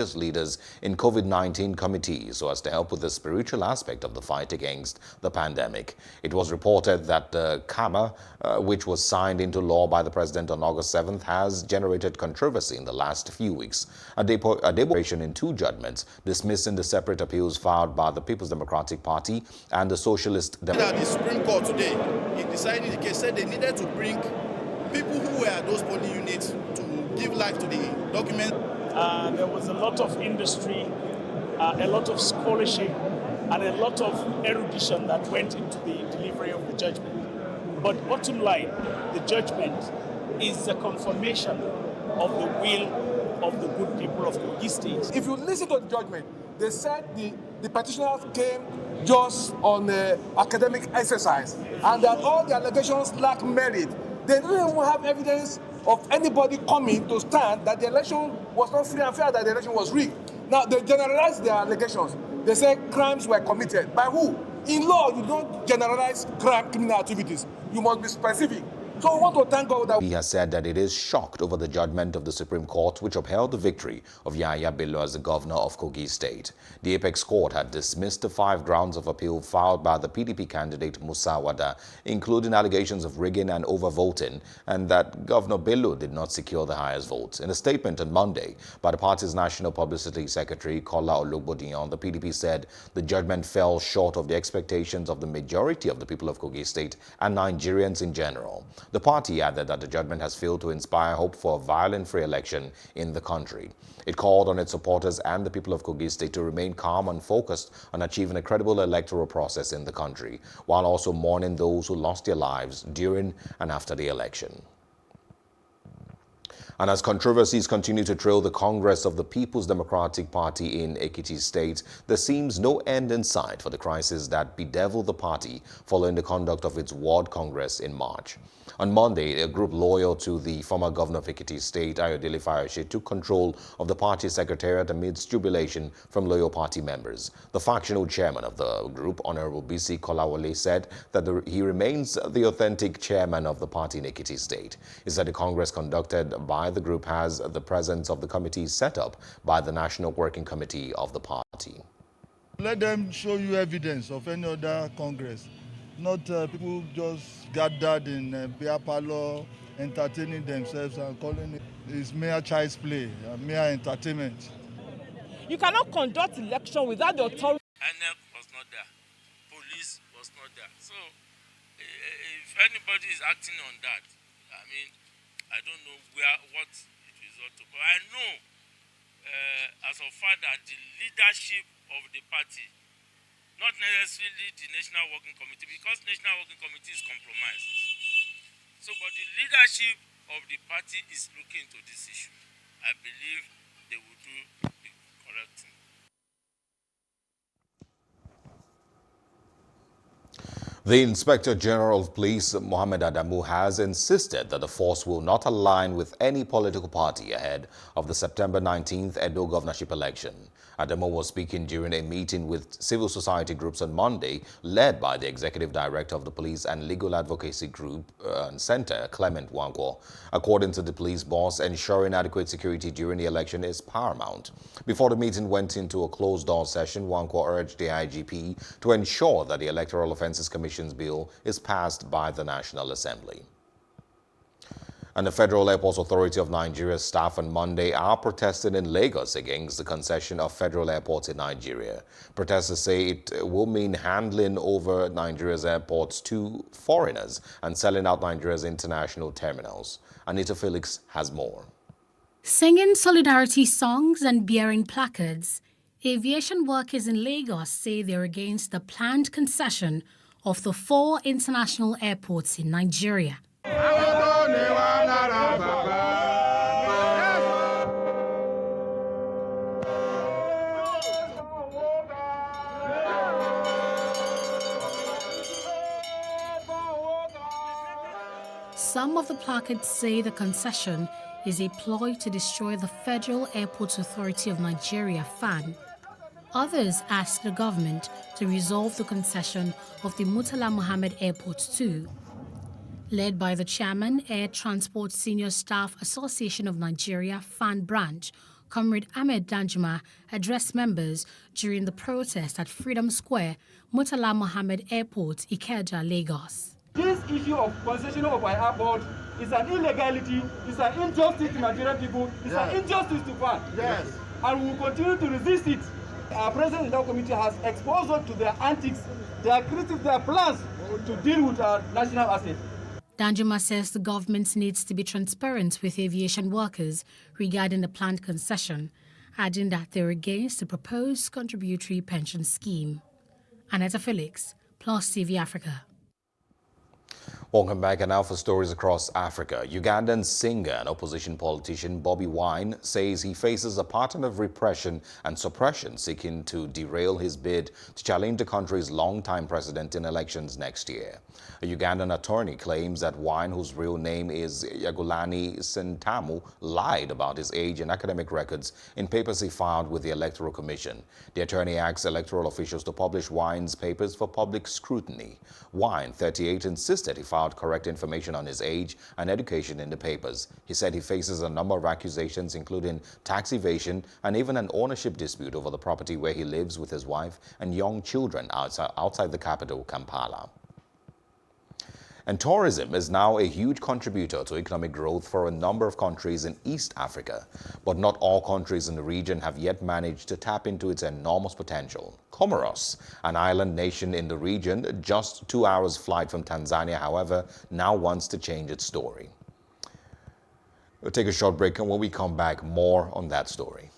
leaders in COVID-19 committees so as to help with the spiritual aspect of the fight against the pandemic. It was reported that the CAMA, which was signed into law by the president on August 7th, has generated controversy in the last few weeks. A deliberation in two judgments dismissing the separate appeals filed by the People's Democratic Party and the Socialist The Supreme Court today, in deciding the case, said they needed to bring people who were at those polling units to give life to the document. There was a lot of industry, a lot of scholarship, and a lot of erudition that went into the delivery of the judgment. But bottom line, the judgment is a confirmation of the will of the good people of Kogi State. If you listen to the judgment, they said the petitioners came just on academic exercise and that all the allegations lack merit. They don't even have evidence of anybody coming to stand that the election was not free and fair, that the election was rigged. Now, they generalize their allegations. They say crimes were committed. By who? In law, you don't generalize criminal activities. You must be specific. So we want to thank God that he has said that it is shocked over the judgment of the Supreme Court, which upheld the victory of Yahaya Bello as the governor of Kogi State. The apex court had dismissed the 5 grounds of appeal filed by the PDP candidate Musa Wada, including allegations of rigging and overvoting, and that Governor Bello did not secure the highest votes. In a statement on Monday by the party's National Publicity Secretary Kola Ologbodiyan, the PDP said the judgment fell short of the expectations of the majority of the people of Kogi State and Nigerians in general. The party added that the judgment has failed to inspire hope for a violent free election in the country. It called on its supporters and the people of Kogi State to remain calm and focused on achieving a credible electoral process in the country, while also mourning those who lost their lives during and after the election. And as controversies continue to trail the Congress of the People's Democratic Party in Ekiti State, there seems no end in sight for the crisis that bedeviled the party following the conduct of its Ward Congress in March. On Monday, a group loyal to the former governor of Ekiti State, Ayodele Fayose, took control of the party secretariat amidst jubilation from loyal party members. The factional chairman of the group, Honorable B.C. Kolawole, said that he remains the authentic chairman of the party in Ekiti State. He said the Congress conducted by the group has the presence of the committee set up by the National Working Committee of the party. Let them show you evidence of any other Congress, not people just gathered in beer parlor, entertaining themselves and calling it mere child's play, mere entertainment. You cannot conduct election without the authority. INEC was not there. Police was not there. So if anybody is acting on that, I mean, I don't know what it result to. But I know as of far that the leadership of the party, not necessarily the National Working Committee, because National Working Committee is compromised. So, but the leadership of the party is looking into this issue. I believe they will do the correct thing. The Inspector General of Police, Mohammed Adamu, has insisted that the force will not align with any political party ahead of the September 19th Edo governorship election. Adamu was speaking during a meeting with civil society groups on Monday, led by the Executive Director of the Police and Legal Advocacy Group and Center, Clement Wankwo. According to the police boss, ensuring adequate security during the election is paramount. Before the meeting went into a closed-door session, Wankwo urged the IGP to ensure that the Electoral Offences Commission's bill is passed by the National Assembly. And the Federal Airports Authority of Nigeria's staff on Monday are protesting in Lagos against the concession of federal airports in Nigeria. Protesters say it will mean handing over Nigeria's airports to foreigners and selling out Nigeria's international terminals. Anita Felix has more. Singing solidarity songs and bearing placards, aviation workers in Lagos say they're against the planned concession of the 4 international airports in Nigeria. Some of the placards say the concession is a ploy to destroy the Federal Airports Authority of Nigeria, FAN. Others ask the government to resolve the concession of the Murtala Muhammed Airport too. Led by the chairman, Air Transport Senior Staff Association of Nigeria, FAN branch, Comrade Ahmed Danjuma addressed members during the protest at Freedom Square, Murtala Mohammed Airport, Ikeja, Lagos. This issue of concession of our airport is an illegality, it's an injustice to Nigerian people, it's an injustice to fans. Yes. And we will continue to resist it. Our president in our committee has exposed us to their antics, their creative, their plans to deal with our national assets. Danjuma says the government needs to be transparent with aviation workers regarding the planned concession, adding that they're against the proposed contributory pension scheme. Anetta Felix, Plus TV Africa. Welcome back, and now for stories across Africa. Ugandan singer and opposition politician Bobi Wine says he faces a pattern of repression and suppression seeking to derail his bid to challenge the country's longtime president in elections next year. A Ugandan attorney claims that Wine, whose real name is Yagulani Sentamu, lied about his age and academic records in papers he filed with the Electoral Commission. The attorney asks electoral officials to publish Wine's papers for public scrutiny. Wine, 38, insisted he filed correct information on his age and education in the papers. He said he faces a number of accusations, including tax evasion and even an ownership dispute over the property where he lives with his wife and young children outside the capital, Kampala. And tourism is now a huge contributor to economic growth for a number of countries in East Africa. But not all countries in the region have yet managed to tap into its enormous potential. Comoros, an island nation in the region, just 2 hours flight from Tanzania, however, now wants to change its story. We'll take a short break, and when we come back, more on that story.